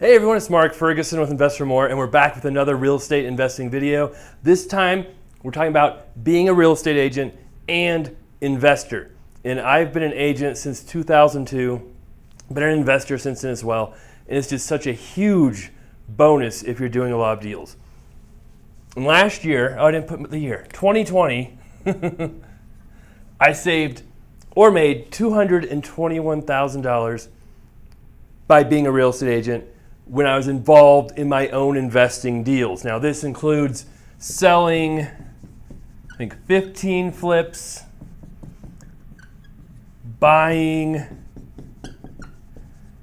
Hey everyone, it's Mark Ferguson with InvestFourMore, and we're back with another real estate investing video. This time, we're talking about being a real estate agent and investor. And I've been an agent since 2002, been an investor since then as well, and it's just such a huge bonus if you're doing a lot of deals. And last year, I didn't put the year, 2020, I saved or made $221,000 by being a real estate agent when I was involved in my own investing deals. Now this includes selling, I think 15 flips, buying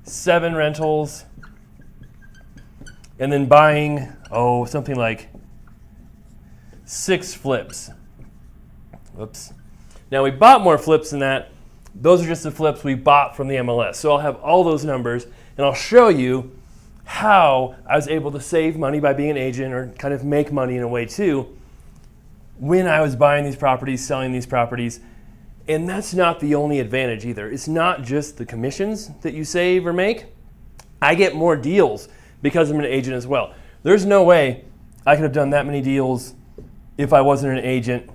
7 rentals, and then buying, something like 6 flips. Whoops. Now we bought more flips than that. Those are just the flips we bought from the MLS. So I'll have all those numbers and I'll show you how I was able to save money by being an agent, or kind of make money in a way too, when I was buying these properties, selling these properties. And that's not the only advantage either. It's not just the commissions that you save or make. I get more deals because I'm an agent as well. There's no way I could have done that many deals if I wasn't an agent,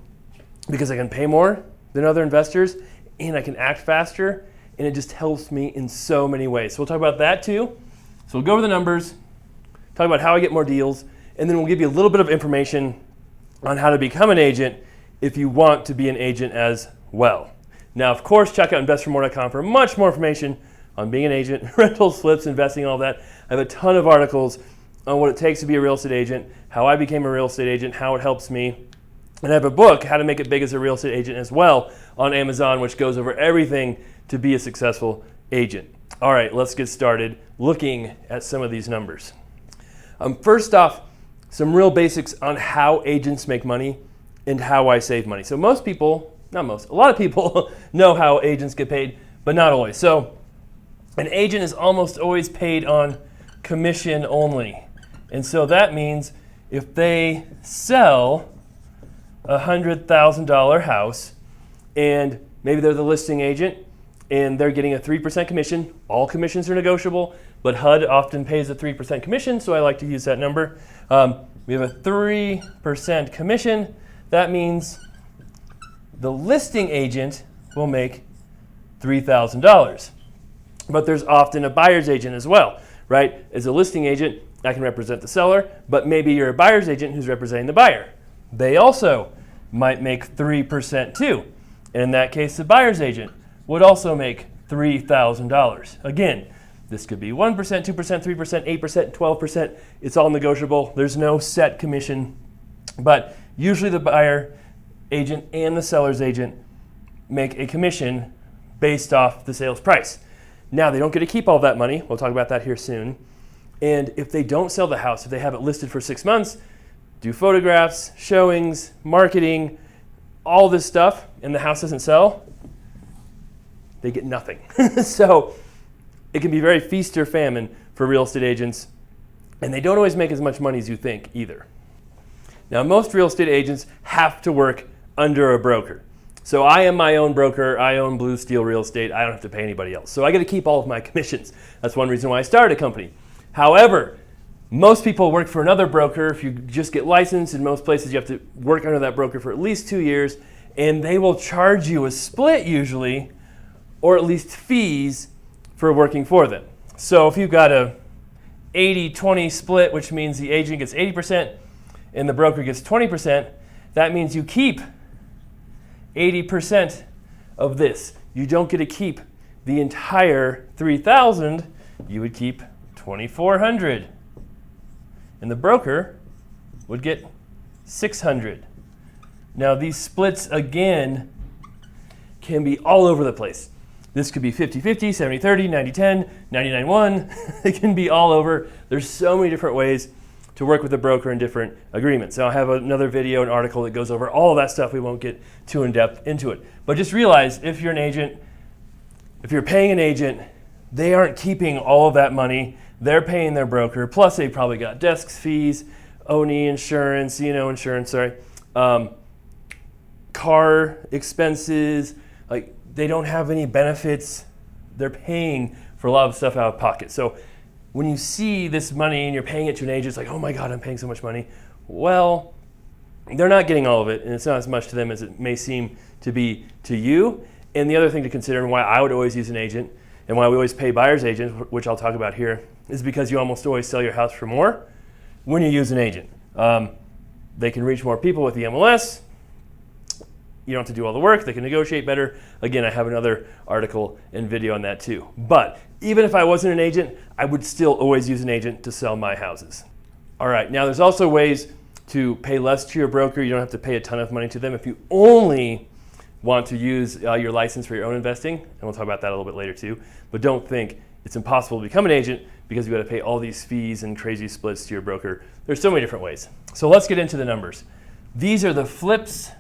because I can pay more than other investors and I can act faster, and it just helps me in so many ways. So we'll talk about that too. So we'll go over the numbers, talk about how I get more deals, and then we'll give you a little bit of information on how to become an agent if you want to be an agent as well. Now, of course, check out InvestFourMore.com for much more information on being an agent, rentals, flips, investing, all that. I have a ton of articles on what it takes to be a real estate agent, how I became a real estate agent, how it helps me. And I have a book, How to Make It Big as a Real Estate Agent, as well on Amazon, which goes over everything to be a successful agent. All right, let's get started looking at some of these numbers. First off, some real basics on how agents make money and how I save money. So a lot of people know how agents get paid, but not always. So an agent is almost always paid on commission only. And so that means if they sell a $100,000 house, and maybe they're the listing agent and they're getting a 3% commission. All commissions are negotiable, but HUD often pays a 3% commission, so I like to use that number. We have a 3% commission. That means the listing agent will make $3,000. But there's often a buyer's agent as well, right? As a listing agent, I can represent the seller, but maybe you're a buyer's agent who's representing the buyer. They also might make 3% too. And in that case, the buyer's agent would also make $3,000. Again, this could be 1%, 2%, 3%, 8%, 12%. It's all negotiable. There's no set commission. But usually the buyer agent and the seller's agent make a commission based off the sales price. Now, they don't get to keep all that money. We'll talk about that here soon. And if they don't sell the house, if they have it listed for 6 months, do photographs, showings, marketing, all this stuff, and the house doesn't sell, they get nothing. So it can be very feast or famine for real estate agents, and they don't always make as much money as you think either. Now, most real estate agents have to work under a broker. So I am my own broker. I own Blue Steel Real Estate. I don't have to pay anybody else. So I get to keep all of my commissions. That's one reason why I started a company. However, most people work for another broker. If you just get licensed, in most places you have to work under that broker for at least 2 years, and they will charge you a split usually, or at least fees for working for them. So if you've got a 80-20 split, which means the agent gets 80% and the broker gets 20%, that means you keep 80% of this. You don't get to keep the entire $3,000, you would keep $2,400. And the broker would get $600. Now these splits, again, can be all over the place. This could be 50-50, 70-30, 90-10, 99-1. It can be all over. There's so many different ways to work with a broker in different agreements. Now I have another video, an article that goes over all of that stuff. We won't get too in-depth into it. But just realize, if you're an agent, if you're paying an agent, they aren't keeping all of that money. They're paying their broker, plus they probably got desk fees, O&E insurance, car expenses, they don't have any benefits. They're paying for a lot of stuff out of pocket. So when you see this money and you're paying it to an agent, it's like, oh my God, I'm paying so much money. Well, they're not getting all of it, and it's not as much to them as it may seem to be to you. And the other thing to consider, and why I would always use an agent, and why we always pay buyer's agents, which I'll talk about here, is because you almost always sell your house for more when you use an agent. They can reach more people with the MLS. You don't have to do all the work. They can negotiate better. Again, I have another article and video on that too. But even if I wasn't an agent, I would still always use an agent to sell my houses. All right, now there's also ways to pay less to your broker. You don't have to pay a ton of money to them. If you only want to use your license for your own investing, and we'll talk about that a little bit later too, but don't think it's impossible to become an agent because you got to pay all these fees and crazy splits to your broker. There's so many different ways. So let's get into the numbers. These are the flips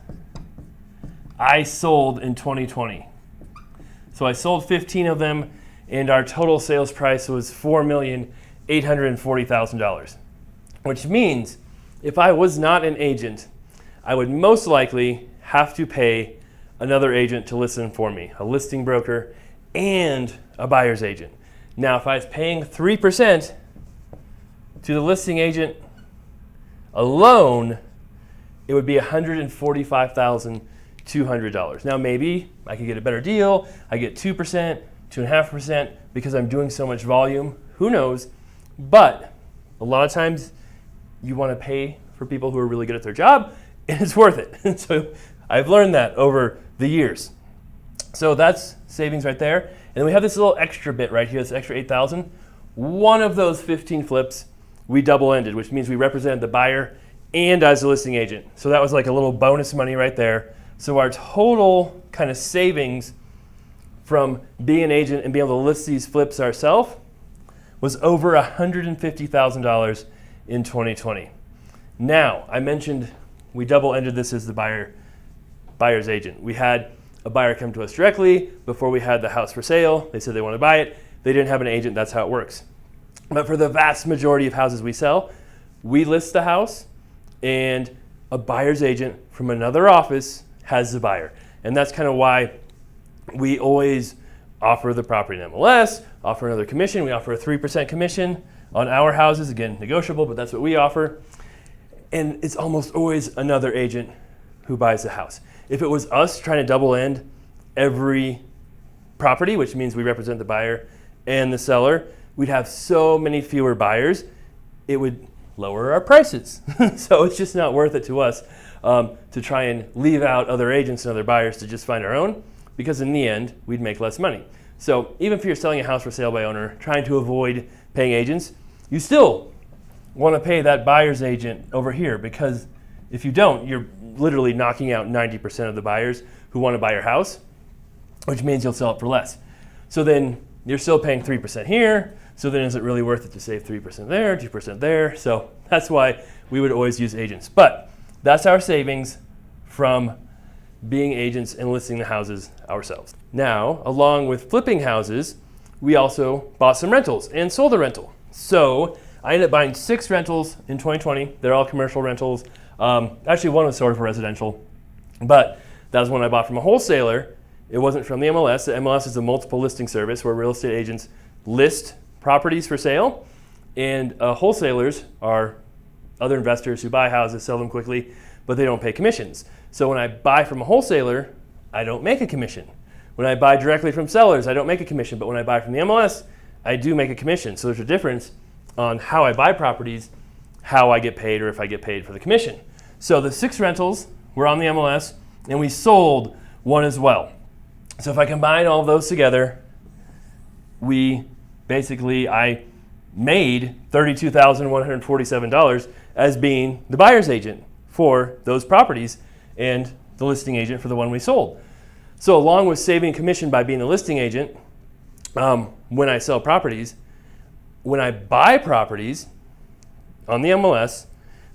I sold in 2020. So I sold 15 of them, and our total sales price was $4,840,000, which means if I was not an agent, I would most likely have to pay another agent to listen for me, a listing broker and a buyer's agent. Now, if I was paying 3% to the listing agent alone, it would be $145,200. Now, maybe I could get a better deal. I get 2%, 2.5% because I'm doing so much volume. Who knows? But a lot of times you want to pay for people who are really good at their job, and it's worth it. So I've learned that over the years. So that's savings right there. And then we have this little extra bit right here, this extra $8,000. One of those 15 flips we double-ended, which means we represented the buyer and as a listing agent. So that was like a little bonus money right there. So our total kind of savings from being an agent and being able to list these flips ourselves was over $150,000 in 2020. Now, I mentioned we double-ended this as the buyer's agent. We had a buyer come to us directly before we had the house for sale. They said they want to buy it. They didn't have an agent. That's how it works. But for the vast majority of houses we sell, we list the house and a buyer's agent from another office has the buyer. And that's kind of why we always offer the property in MLS, offer another commission. We offer a 3% commission on our houses. Again, negotiable, but that's what we offer. And it's almost always another agent who buys the house. If it was us trying to double end every property, which means we represent the buyer and the seller, we'd have so many fewer buyers, it would lower our prices. So it's just not worth it to us to try and leave out other agents and other buyers to just find our own, because in the end, we'd make less money. So even if you're selling a house for sale by owner, trying to avoid paying agents, you still want to pay that buyer's agent over here, because if you don't, you're literally knocking out 90% of the buyers who want to buy your house, which means you'll sell it for less. So then you're still paying 3% here. So then is it really worth it to save 3% there, 2% there? So that's why we would always use agents. But that's our savings from being agents and listing the houses ourselves. Now, along with flipping houses, we also bought some rentals and sold a rental. So I ended up buying 6 rentals in 2020. They're all commercial rentals. Actually, one was sort of residential, but that was one I bought from a wholesaler. It wasn't from the MLS. The MLS is a multiple listing service where real estate agents list properties for sale, and wholesalers are other investors who buy houses, sell them quickly, but they don't pay commissions. So when I buy from a wholesaler, I don't make a commission. When I buy directly from sellers, I don't make a commission, but when I buy from the MLS, I do make a commission. So there's a difference on how I buy properties, how I get paid, or if I get paid for the commission. So the 6 rentals were on the MLS, and we sold one as well. So if I combine all of those together, I made $32,147 as being the buyer's agent for those properties and the listing agent for the one we sold. So along with saving commission by being the listing agent, when I sell properties, when I buy properties on the MLS,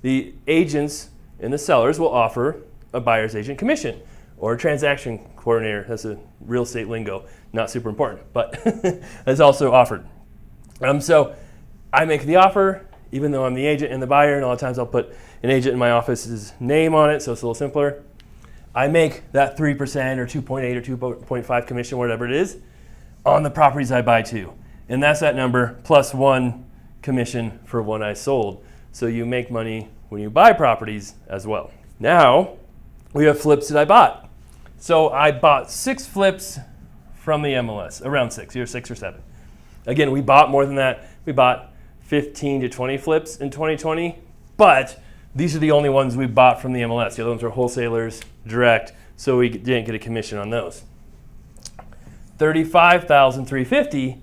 the agents and the sellers will offer a buyer's agent commission or a transaction coordinator. That's a real estate lingo, not super important, but that's also offered. So I make the offer, even though I'm the agent and the buyer, and a lot of times I'll put an agent in my office's name on it, so it's a little simpler. I make that 3% or 2.8 or 2.5 commission, whatever it is, on the properties I buy too. And that's that number plus one commission for when I sold. So you make money when you buy properties as well. Now we have flips that I bought. So I bought 6 flips from the MLS, around 6, either 6 or 7. Again, we bought more than that. We bought 15 to 20 flips in 2020, but these are the only ones we bought from the MLS. The other ones were wholesalers, direct, so we didn't get a commission on those. $35,350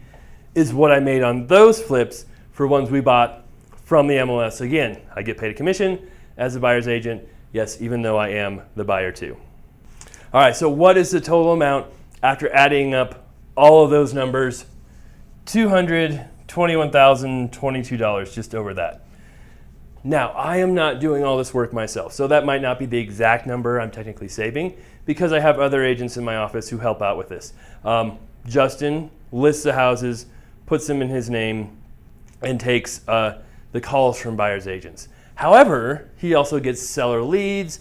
is what I made on those flips for ones we bought from the MLS. Again, I get paid a commission as a buyer's agent, yes, even though I am the buyer too. All right, so what is the total amount after adding up all of those numbers? $221,022, just over that. Now, I am not doing all this work myself, so that might not be the exact number I'm technically saving because I have other agents in my office who help out with this. Justin lists the houses, puts them in his name, and takes the calls from buyer's agents. However, he also gets seller leads.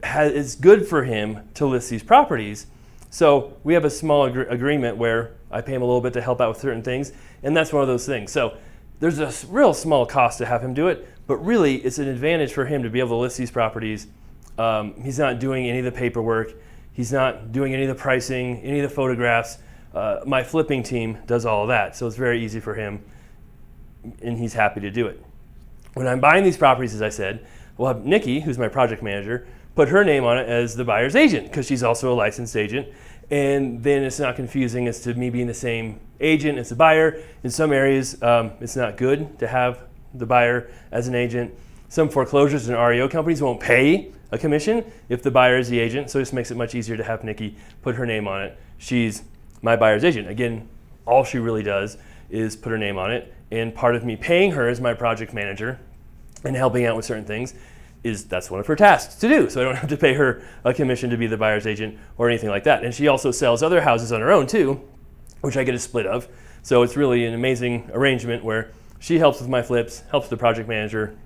It's good for him to list these properties. So we have a small agreement where I pay him a little bit to help out with certain things, and that's one of those things. So there's a real small cost to have him do it, but really it's an advantage for him to be able to list these properties. He's not doing any of the paperwork. He's not doing any of the pricing, any of the photographs. My flipping team does all of that, so it's very easy for him, and he's happy to do it. When I'm buying these properties, as I said, we'll have Nikki, who's my project manager, put her name on it as the buyer's agent because she's also a licensed agent, and then it's not confusing as to me being the same agent as the buyer. In some areas, it's not good to have the buyer as an agent. Some foreclosures and REO companies won't pay a commission if the buyer is the agent, so it just makes it much easier to have Nikki put her name on it. She's my buyer's agent. Again, all she really does is put her name on it, and part of me paying her as my project manager and helping out with certain things that's one of her tasks to do, so I don't have to pay her a commission to be the buyer's agent or anything like that. And she also sells other houses on her own too, which I get a split of. So it's really an amazing arrangement where she helps with my flips, helps the project manager,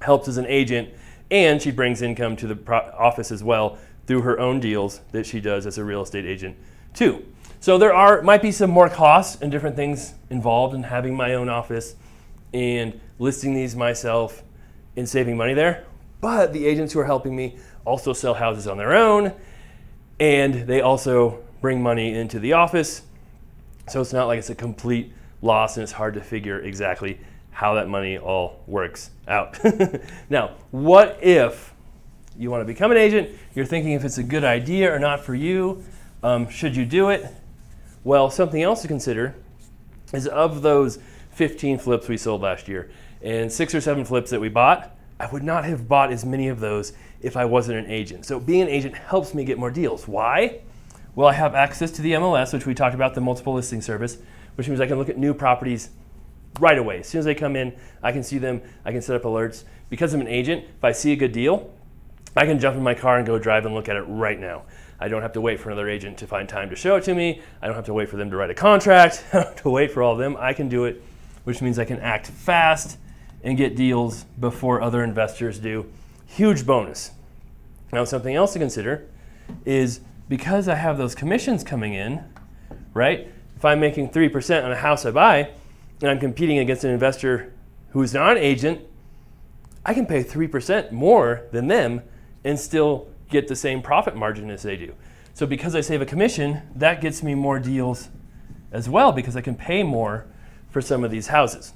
helps as an agent, and she brings income to the office as well through her own deals that she does as a real estate agent too. So there might be some more costs and different things involved in having my own office and listing these myself and saving money there. But the agents who are helping me also sell houses on their own, and they also bring money into the office. So it's not like it's a complete loss and it's hard to figure exactly how that money all works out. Now, what if you want to become an agent? You're thinking if it's a good idea or not for you. Should you do it? Well, something else to consider is of those 15 flips we sold last year and 6 or 7 flips that we bought, I would not have bought as many of those if I wasn't an agent. So being an agent helps me get more deals. Why? Well, I have access to the MLS, which we talked about, the multiple listing service, which means I can look at new properties right away. As soon as they come in, I can see them, I can set up alerts. Because I'm an agent, if I see a good deal, I can jump in my car and go drive and look at it right now. I don't have to wait for another agent to find time to show it to me. I don't have to wait for them to write a contract. I don't have to wait for all of them. I can do it, which means I can act fast and get deals before other investors do. Huge bonus. Now, something else to consider is because I have those commissions coming in, right? If I'm making 3% on a house I buy and I'm competing against an investor who's not an agent, I can pay 3% more than them and still get the same profit margin as they do. So because I save a commission, that gets me more deals as well because I can pay more for some of these houses.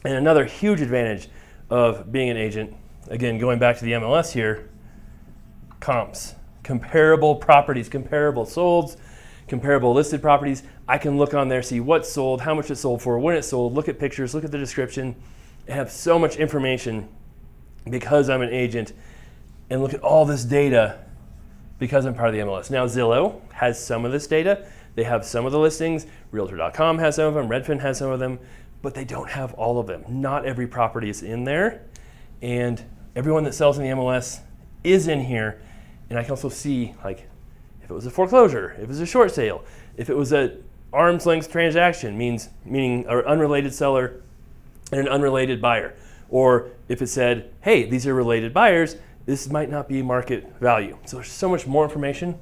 And another huge advantage of being an agent, again, going back to the MLS here, comps, comparable properties, comparable solds, comparable listed properties. I can look on there, see what's sold, how much it sold for, when it sold, look at pictures, look at the description, and have so much information because I'm an agent, and look at all this data because I'm part of the MLS. Now, Zillow has some of this data. They have some of the listings. Realtor.com has some of them. Redfin has some of them. But they don't have all of them. Not every property is in there. And everyone that sells in the MLS is in here. And I can also see, like, if it was a foreclosure, if it was a short sale, if it was an arm's length transaction, meaning an unrelated seller and an unrelated buyer. Or if it said, hey, these are related buyers, this might not be market value. So there's so much more information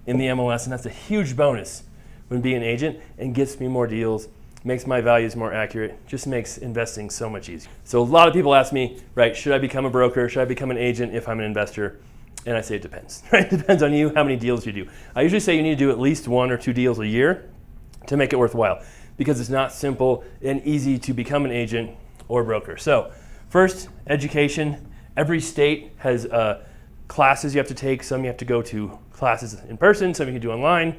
in the MLS, and that's a huge bonus when being an agent and gets me more deals makes my values more accurate, just makes investing so much easier. So a lot of people ask me, right, should I become a broker? Should I become an agent if I'm an investor? And I say it depends, right? It depends on you, how many deals you do. I usually say you need to do at least 1 or 2 deals a year to make it worthwhile, because it's not simple and easy to become an agent or broker. So first, education. Every state has classes you have to take. Some you have to go to classes in person, some you can do online.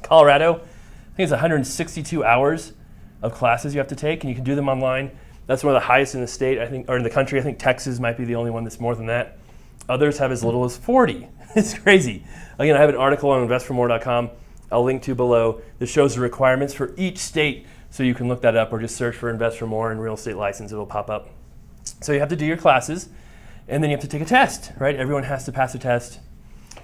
Colorado, I think it's 162 hours of classes you have to take, and you can do them online. That's one of the highest in the state, I think, or in the country. I think Texas might be the only one that's more than that. Others have as little as 40. It's crazy. Again, I have an article on InvestFourMore.com I'll link to below that shows the requirements for each state, so you can look that up or just search for InvestFourMore and real estate license. It'll pop up. So you have to do your classes, and then you have to take a test, right? Everyone has to pass a test.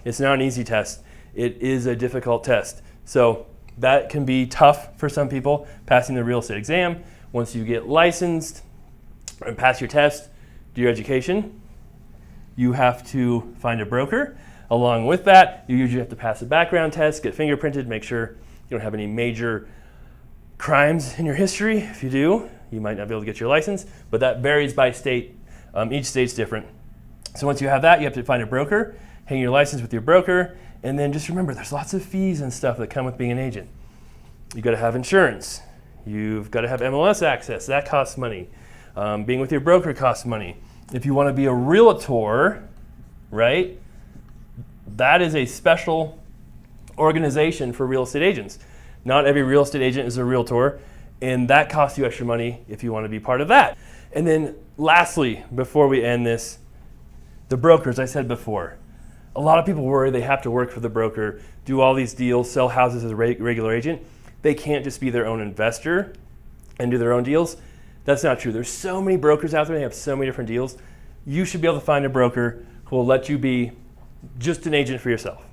It's not an easy test. It is a difficult test. So that can be tough for some people, passing the real estate exam. Once you get licensed and pass your test, do your education, you have to find a broker. Along with that, you usually have to pass a background test, get fingerprinted, make sure you don't have any major crimes in your history. If you do, you might not be able to get your license, but that varies by state. Each state's different. So once you have that, you have to find a broker, hang your license with your broker, and then just remember there's lots of fees and stuff that come with being an agent. You've got to have insurance. You've got to have MLS access. That costs money. Being with your broker costs money. If you want to be a realtor, right, that is a special organization for real estate agents. Not every real estate agent is a realtor, and that costs you extra money if you want to be part of that. And then lastly, before we end this, the brokers, I said before, a lot of people worry they have to work for the broker, do all these deals, sell houses as a regular agent. They can't just be their own investor and do their own deals. That's not true. There's so many brokers out there. They have so many different deals. You should be able to find a broker who will let you be just an agent for yourself.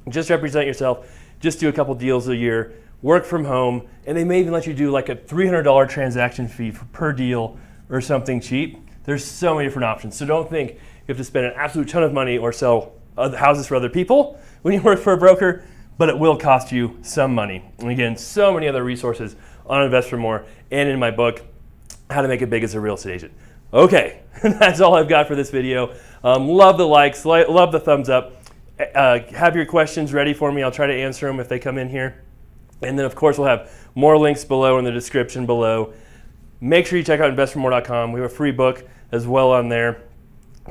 Just represent yourself. Just do a couple deals a year. Work from home. And they may even let you do like a $300 transaction fee per deal or something cheap. There's so many different options. So don't think you have to spend an absolute ton of money or sell houses for other people when you work for a broker, but it will cost you some money. And again, so many other resources on InvestFourMore and in my book, How to Make It Big as a Real Estate Agent. Okay, that's all I've got for this video. Love the likes, love the thumbs up. Have your questions ready for me. I'll try to answer them if they come in here. And then of course we'll have more links below in the description below. Make sure you check out InvestFourMore.com. We have a free book as well on there.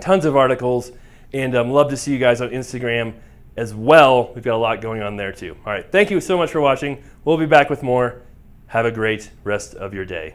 Tons of articles, and love to see you guys on Instagram as well. We've got a lot going on there too. All right, thank you so much for watching. We'll be back with more. Have a great rest of your day.